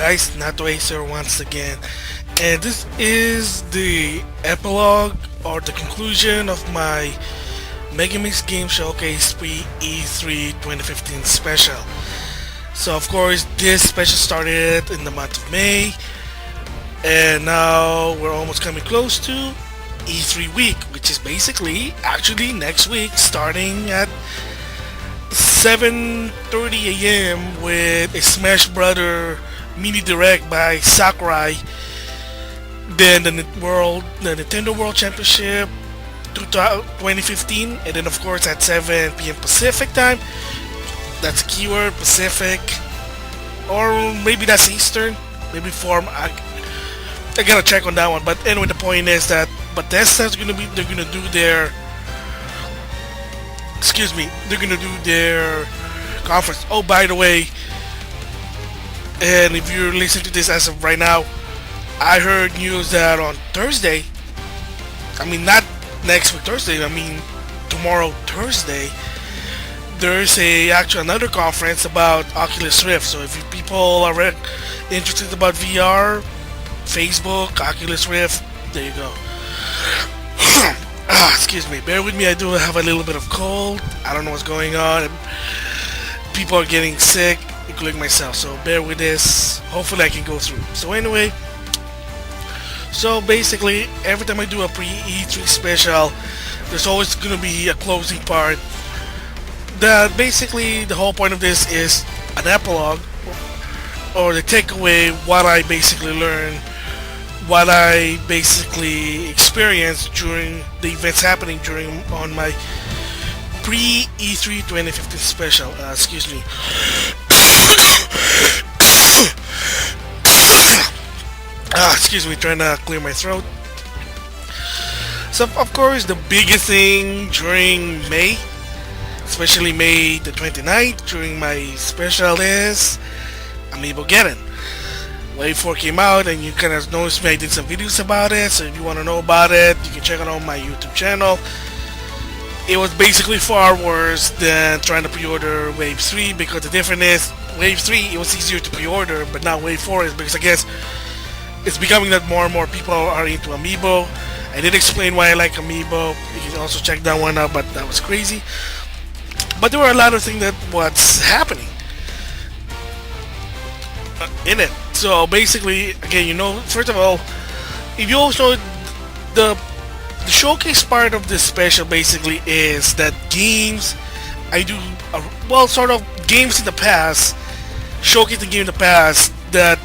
guys? NautoAisDx once again, and this is the epilogue or the conclusion of my Megamix Game Showcase pre-E3 2015 special. So of course this special started in the month of May, and now we're almost coming close to E3 week, which is basically actually next week starting at 7:30 a.m. with a Smash Brother mini direct by Sakurai. Then the Nintendo World Championship 2015, and then of course at 7 p.m. Pacific time. That's keyword Pacific, or maybe that's Eastern. Maybe I gotta check on that one. But anyway, the point is that Bethesda's they're gonna do their conference. Oh, by the way, and if you're listening to this as of right now, I heard news that on Thursday, not next week Thursday, tomorrow Thursday, there's another conference about Oculus Rift. So if you people are interested about VR, Facebook, Oculus Rift, there you go. Excuse me, bear with me, I do have a little bit of cold. I don't know what's going on. People are getting sick, including myself, so bear with this. Hopefully I can go through. So anyway, so basically every time I do a pre-E3 special, there's always going to be a closing part. That basically the whole point of this is an epilogue, or the takeaway, what I basically learned, what I basically experienced during the events happening on my pre-E3 2015 special. Excuse me. Excuse me, trying to clear my throat. So of course the biggest thing during May, especially May the 29th, during my special is MmGS. Wave 4 came out, and you kind of noticed me, I did some videos about it, so if you want to know about it, you can check it on my YouTube channel. It was basically far worse than trying to pre-order Wave 3, because the difference is, Wave 3, it was easier to pre-order, but now Wave 4 is, because I guess it's becoming that more and more people are into Amiibo. I did explain why I like Amiibo. You can also check that one out, but that was crazy. But there were a lot of things that what's happening in it. So basically, again, first of all, if you also the showcase part of this special basically is that games I do, sort of games in the past, showcase the game in the past that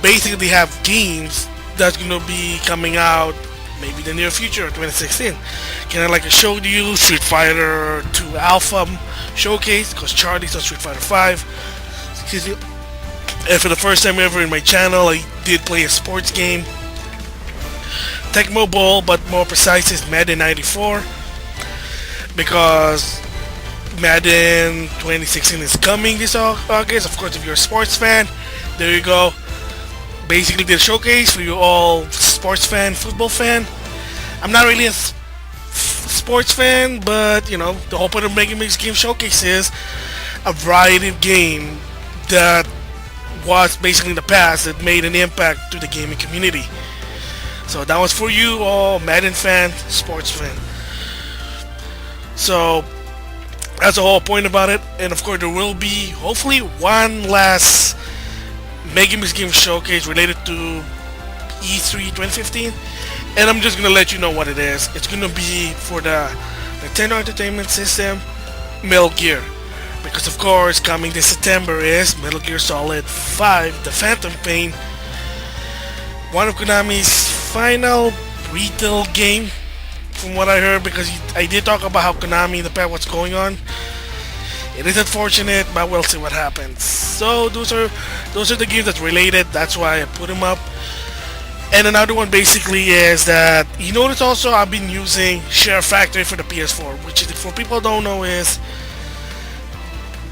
basically have games that's gonna be coming out maybe the near future, 2016. Kind of like I showed you Street Fighter 2 Alpha showcase, because Charlie's on Street Fighter 5. Excuse me. And for the first time ever in my channel, I did play a sports game, Tecmo Bowl, but more precise is Madden 94, because Madden 2016 is coming this August. Of course, if you're a sports fan, there you go. Basically, the showcase for you all sports fan, football fan. I'm not really a sports fan, but the whole point of Megamix Game Showcase is a variety of game that was basically in the past that made an impact to the gaming community. So that was for you all Madden fan, sports fan. So that's the whole point about it. And of course there will be hopefully one last Megamix Game Showcase related to E3 2015, and I'm just gonna let you know what it is. It's gonna be for the Nintendo Entertainment System Metal Gear, because of course coming this September is Metal Gear Solid 5, The Phantom Pain, one of Konami's final retail game, from what I heard, because I did talk about how Konami in the past what's going on. It is unfortunate, but we'll see what happens. So those are the games that's related. That's why I put them up. And another one basically is that you notice also I've been using Share Factory for the PS4, which is, for people who don't know, is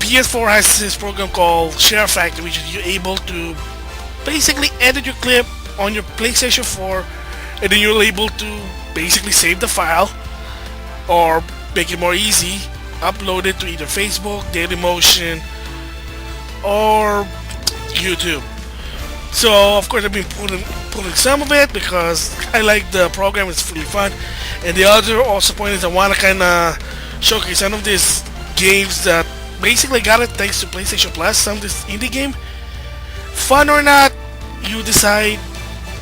PS4 has this program called Share Factory, which is you're able to basically edit your clip on your PlayStation 4, and then you're able to basically save the file, or make it more easy, upload it to either Facebook, Dailymotion, or YouTube. So of course I've been pulling some of it because I like the program. It's really fun. And the other also point is I want to kind of showcase some of these games that basically got it thanks to PlayStation Plus. Some of this indie game, fun or not, you decide.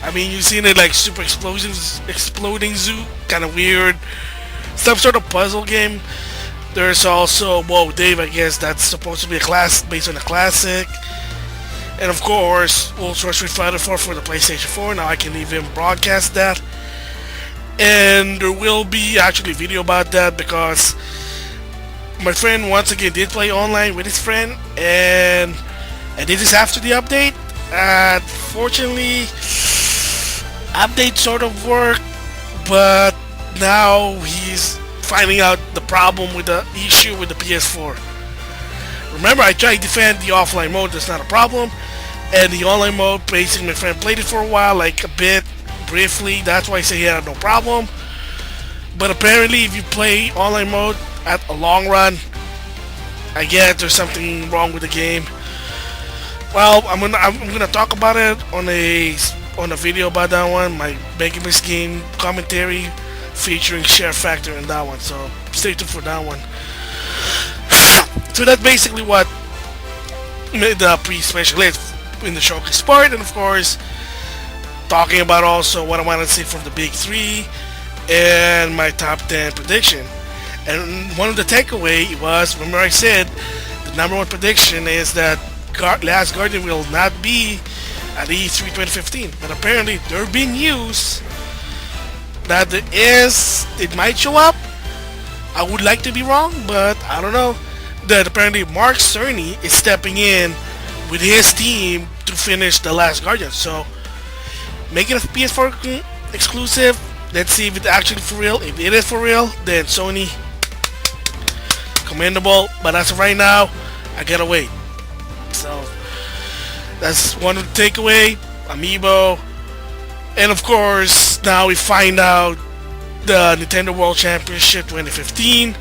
I mean, you've seen it like Super Explosions, Exploding Zoo, kind of weird. Some sort of puzzle game. There's also Whoa Dave, I guess that's supposed to be a class based on a classic. And of course, Ultra Street Fighter 4 for the PlayStation 4. Now I can even broadcast that. And there will be actually a video about that because my friend once again did play online with his friend, and this is after the update. Fortunately, update sort of worked, but now he's finding out the problem with the issue with the PS4. Remember, I tried to defend the offline mode, that's not a problem. And the online mode, basically my friend played it for a while, like a bit, briefly. That's why I say he had no problem. But apparently if you play online mode at a long run, I guess there's something wrong with the game. Well, I'm gonna talk about it on a video about that one, my Megamix game commentary featuring Share Factor in that one. So stay tuned for that one. So that's basically what made the pre-special is in the showcase part, and of course talking about also what I want to see from the big three and my top 10 prediction. And one of the takeaway was, remember I said the number one prediction is that Last Guardian will not be at E3 2015, but apparently there been news that it might show up. I would like to be wrong, but I don't know. That apparently Mark Cerny is stepping in with his team to finish The Last Guardian. So make it a PS4 exclusive. Let's see if it's actually for real. If it is for real, then Sony, commendable. But as of right now, I gotta wait. So that's one of the takeaway. Amiibo, and of course now we find out the Nintendo World Championship 2015.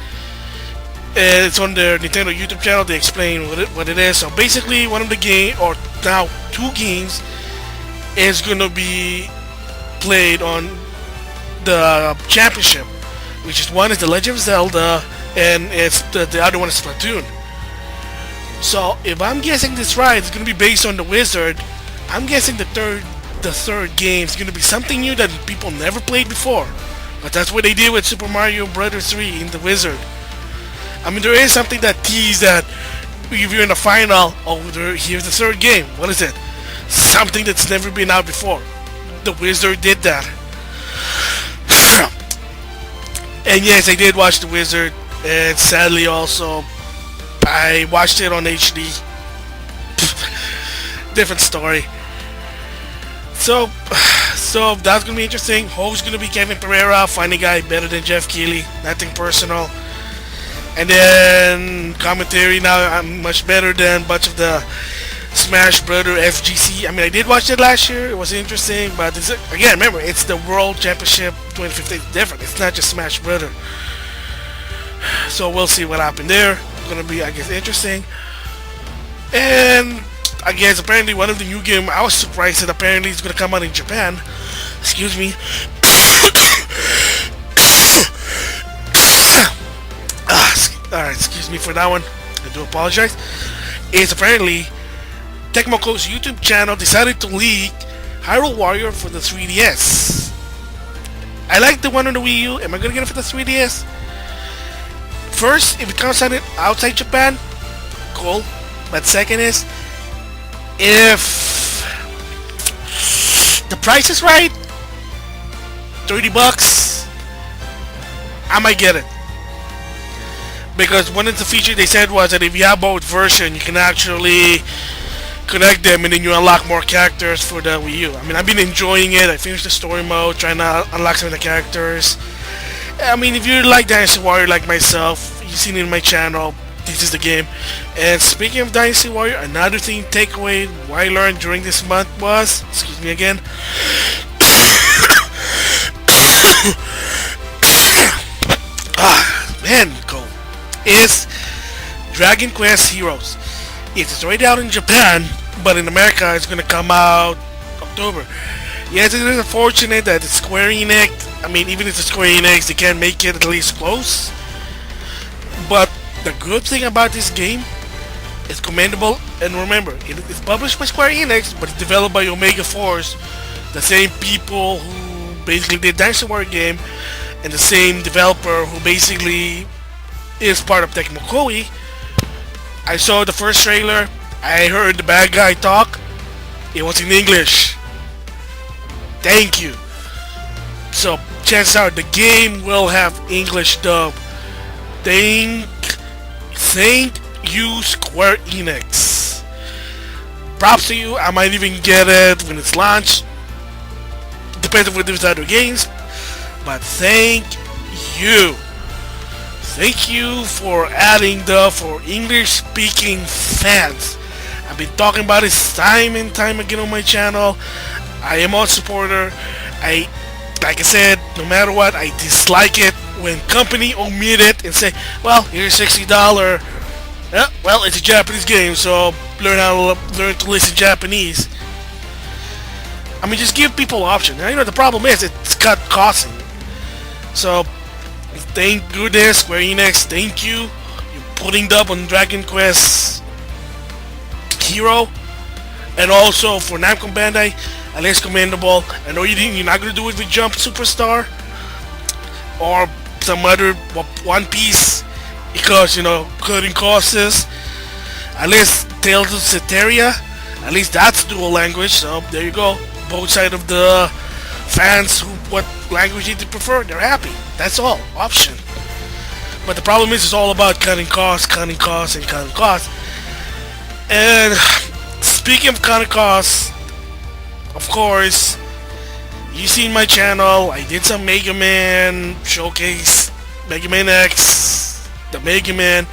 It's on their Nintendo YouTube channel. They explain what it is. So basically, one of the game, or now two games, is gonna be played on the championship, which is one is The Legend of Zelda, and it's the other one is Splatoon. So if I'm guessing this right, it's gonna be based on the Wizard. I'm guessing the third game is gonna be something new that people never played before. But that's what they did with Super Mario Bros. 3 in the Wizard. I mean, there is something that teased that if you're in the final, here's the third game. What is it? Something that's never been out before. The Wizard did that. And yes, I did watch The Wizard, and sadly also, I watched it on HD. Different story. So that's gonna be interesting. Host gonna be Kevin Pereira, funny guy, better than Jeff Keighley. Nothing personal. And then commentary, now I'm much better than a bunch of the Smash Brother FGC. I mean, I did watch it last year. It was interesting, but again, remember, it's the World Championship 2015. It's different. It's not just Smash Brother. So we'll see what happened there. It's gonna be, I guess, interesting. And I guess apparently one of the new game, I was surprised that apparently it's gonna come out in Japan. Excuse me. Alright, excuse me for that one. I do apologize. Is apparently Tecmoco's YouTube channel decided to leak Hyrule Warrior for the 3DS. I like the one on the Wii U. Am I gonna get it for the 3DS? First, if it comes out outside Japan, cool. But second is, if the price is right, $30, I might get it. Because one of the features they said was that if you have both versions, you can actually connect them and then you unlock more characters for the Wii U. I mean, I've been enjoying it. I finished the story mode, trying to unlock some of the characters. I mean, if you like Dynasty Warrior like myself, you've seen it in my channel, this is the game. And speaking of Dynasty Warrior, another thing, takeaway, what I learned during this month was, excuse me again, man, cold, is Dragon Quest Heroes. It's already out in Japan, but in America it's gonna come out October. Yes, it is unfortunate that it's Square Enix. I mean, even if it's Square Enix, they can't make it at least close. But the good thing about this game is commendable. And remember, it's published by Square Enix, but it's developed by Omega Force, the same people who basically did Dynasty Warrior game, and the same developer who basically is part of Tecmo Koei. I saw the first trailer. I heard the bad guy talk. It was in English. Thank you. So chances are the game will have English dub. Thank you, Square Enix. Props to you. I might even get it when it's launched. Depends on what there's other games. But thank you. Thank you for adding dub for English speaking fans. I've been talking about this time and time again on my channel. I am a supporter. Like I said, no matter what, I dislike it when company omit it and say, well, here's $60. Yeah, well, it's a Japanese game, so learn to listen Japanese. I mean, just give people options. You know, the problem is it's cut costing. So, thank goodness, Square Enix, thank you. You're putting dub on Dragon Quest Hero, and also for Namco Bandai. At least commendable. I know you're not going to do it with Jump Superstar or some other One Piece because, you know, cutting costs. At least Tales of Citeria, at least that's dual language, so there you go. Both sides of the fans, what language they prefer, they're happy. That's all. Option. But the problem is it's all about cutting costs. And speaking of cutting costs, of course, you seen my channel. I did some Mega Man showcase, Mega Man X, the Mega Man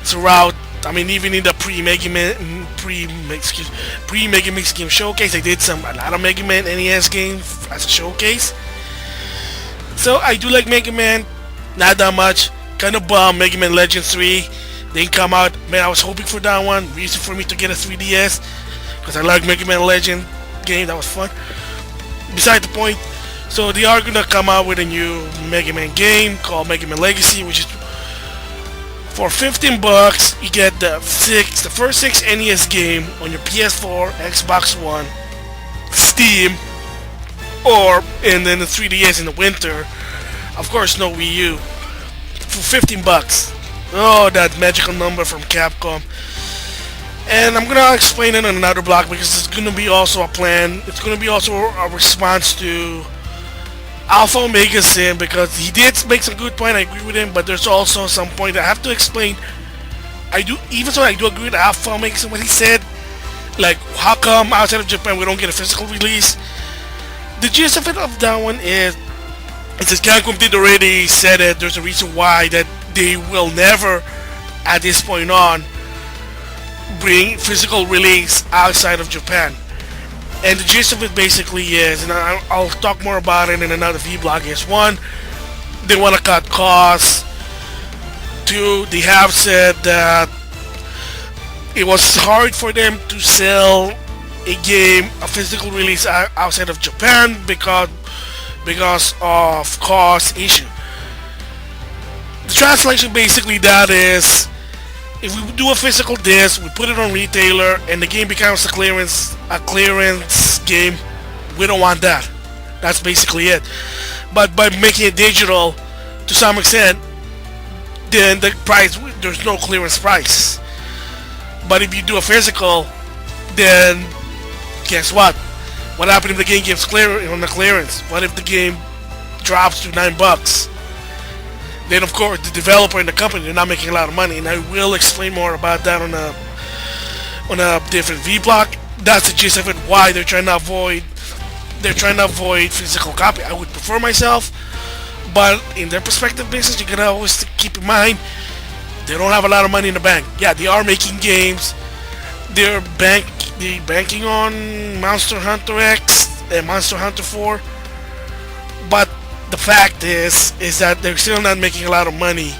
throughout. I mean, even in the pre-Megamix game showcase, I did a lot of Mega Man NES games as a showcase. So I do like Mega Man, not that much. Kind of bummed Mega Man Legends 3 didn't come out. Man, I was hoping for that one. Reason for me to get a 3DS because I like Mega Man Legend game. That was fun. Beside the point. So they are gonna come out with a new Mega Man game called Mega Man Legacy, which is for $15. You get the first 6 NES game on your PS4, Xbox One, Steam, and then the 3DS in the winter. Of course, no Wii U for $15. Oh, that magical number from Capcom. And I'm gonna explain it in another block because it's gonna be also a plan. It's gonna be also a response to Alpha Omega Sin because he did make some good point. I agree with him, but there's also some point I have to explain. I do agree with Alpha Omega Sin what he said. Like, how come outside of Japan we don't get a physical release? The gist of that one is, since Capcom did already said it, there's a reason why that they will never, at this point on, bring physical release outside of Japan. And the gist of it basically is, and I'll talk more about it in another vlog, is 1, they want to cut costs. 2, they have said that it was hard for them to sell a game, a physical release outside of Japan because of cost issue. The translation basically that is, if we do a physical disc, we put it on retailer, and the game becomes a clearance game, we don't want that. That's basically it. But by making it digital, to some extent, then the price, there's no clearance price. But if you do a physical, then guess what? What happens if the game gets on the clearance? What if the game drops to $9? Then of course the developer and the company, they're not making a lot of money, and I will explain more about that on a different vlog. That's the gist of it. Why they're trying to avoid physical copy. I would prefer myself, but in their perspective business, you gotta always keep in mind they don't have a lot of money in the bank. Yeah, they are making games. They're banking on Monster Hunter X and Monster Hunter 4, but the fact is that they're still not making a lot of money.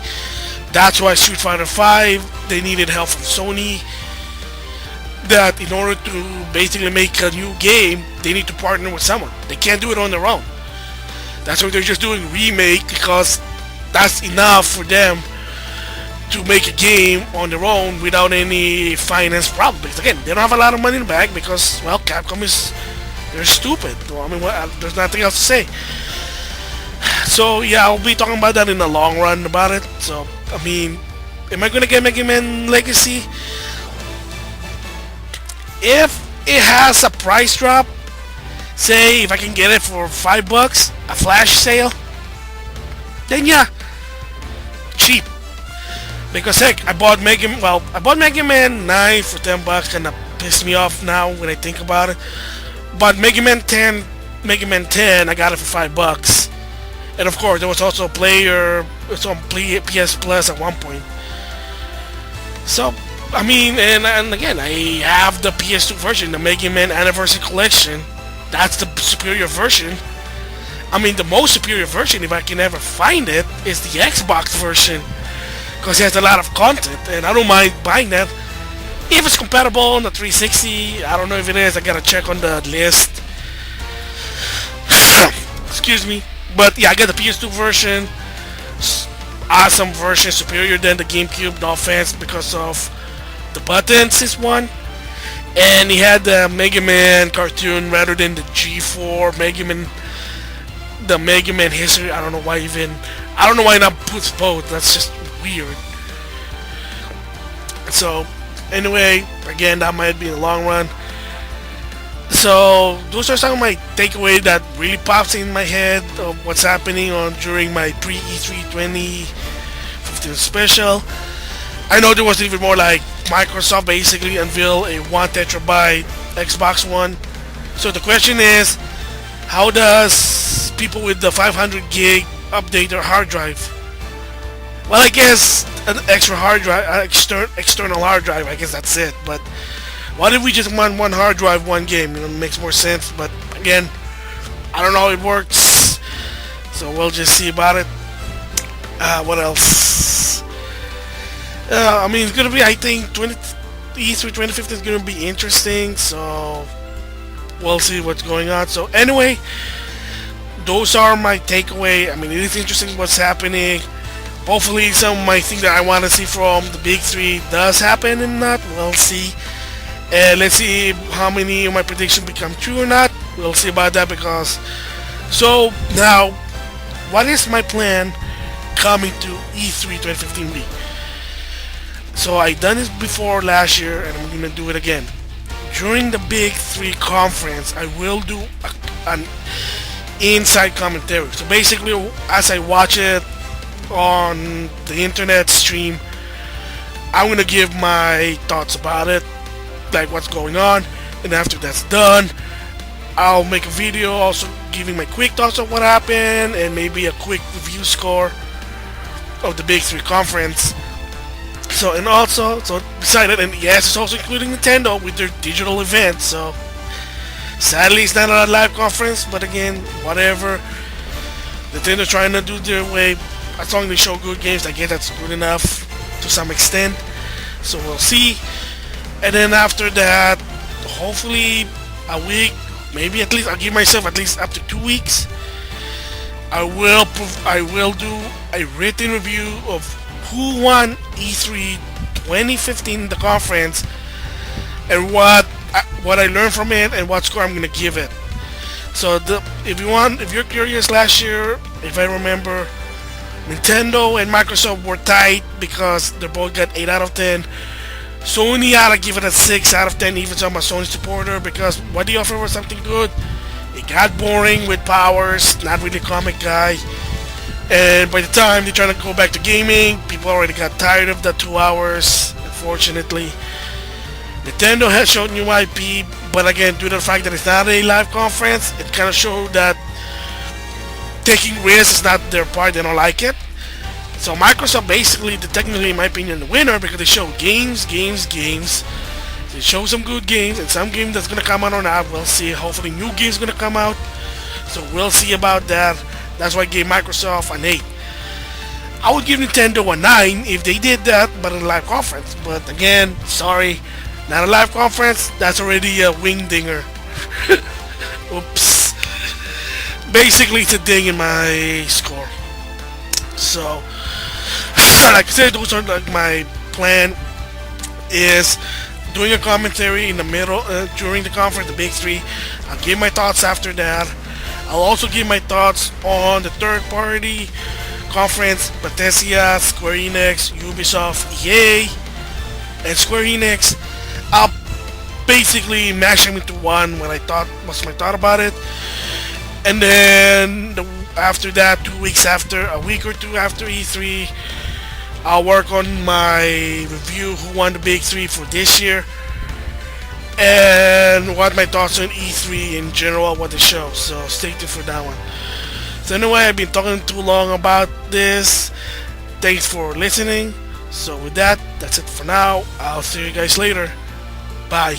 That's why Street Fighter 5, they needed help from Sony. that in order to basically make a new game, they need to partner with someone. They can't do it on their own. That's why they're just doing remake, because that's enough for them to make a game on their own without any finance problem. Because again, they don't have a lot of money in the bag because, well, Capcom is, they're stupid. Well, I mean, there's nothing else to say. So yeah, I'll be talking about that in the long run about it. So I mean, am I gonna get Mega Man Legacy? If it has a price drop, say if I can get it for $5, a flash sale, then yeah, cheap. Because heck, I bought Mega Man 9 for $10, and that pissed me off now when I think about it. But Mega Man 10, I got it for $5. And of course, there was also a player, it's on PS Plus at one point. So, I mean, and again, I have the PS2 version, the Mega Man Anniversary Collection. That's the superior version. I mean, the most superior version, if I can ever find it, is the Xbox version. Because it has a lot of content, and I don't mind buying that. If it's compatible on the 360, I don't know if it is, I gotta check on the list. Excuse me. But yeah, I got the PS2 version. Awesome version, superior than the GameCube, no offense, because of the buttons is one. And he had the Mega Man cartoon rather than the G4 Mega Man, the Mega Man history. I don't know why not puts both. That's just weird. So anyway, again, that might be in the long run. So those are some of my takeaway that really pops in my head of what's happening during my pre-E3 2015 special. I know there was even more, like Microsoft basically unveiled a 1 terabyte Xbox One. So the question is, how does people with the 500 gig update their hard drive? Well, I guess an extra hard drive, external hard drive, I guess that's it. But what if we just want one hard drive, one game? You know, it makes more sense. But again, I don't know how it works. So we'll just see about it. What else? I mean, it's gonna be, I think, E3 2015 is gonna be interesting. So we'll see what's going on. So anyway, those are my takeaway. I mean, it is interesting what's happening. Hopefully some of my things that I want to see from the big three does happen and not. We'll see. And let's see how many of my predictions become true or not. We'll see about that because... So now, what is my plan coming to E3 2015 be? So I done this before last year and I'm going to do it again. During the big three conference, I will do an inside commentary. So basically, as I watch it on the internet stream, I'm gonna give my thoughts about it, like what's going on, and after that's done, I'll make a video also giving my quick thoughts on what happened and maybe a quick review score of the big three conference. So, and also, so beside it, and yes, it's also including Nintendo with their digital event. So sadly it's not a live conference, but again, whatever, Nintendo's trying to do their way. As long as they show good games, I guess that's good enough to some extent. So we'll see. And then after that, hopefully a week, maybe at least, I'll give myself at least up to 2 weeks. I will do a written review of who won E3 2015, the conference, and what I learned from it and what score I'm gonna give it. So if you're curious, last year, if I remember, Nintendo and Microsoft were tight because they both got 8 out of 10. Sony had to give it a 6 out of 10, even though I'm a Sony supporter, because what they offered was something good. It got boring with Powers, not really a comic guy. And by the time they're trying to go back to gaming, people already got tired of the 2 hours, unfortunately. Nintendo has shown new IP, but again, due to the fact that it's not a live conference, it kind of showed that taking risks is not their part, they don't like it. So Microsoft basically, technically in my opinion, the winner because they show games. They show some good games and some game that's going to come out or not. We'll see. Hopefully new games going to come out. So we'll see about that. That's why I gave Microsoft an 8. I would give Nintendo a 9 if they did that, but in a live conference. But again, sorry, Not a live conference, that's already a wing dinger. Oops. Basically, it's a ding in my score. So, like I said, those are like my plan is doing a commentary in the middle during the conference, the big three. I'll give my thoughts after that. I'll also give my thoughts on the third party conference, Bethesda, Square Enix, Ubisoft, EA, and Square Enix. I'll basically mash them into one. What's my thought about it, and then after that, 2 weeks after, a week or two after E3, I'll work on my review who won the big three for this year and what my thoughts on E3 in general, what the show. So stay tuned for that one. So anyway, I've been talking too long about this. Thanks for listening. So with that, that's it for now. I'll see you guys later. Bye.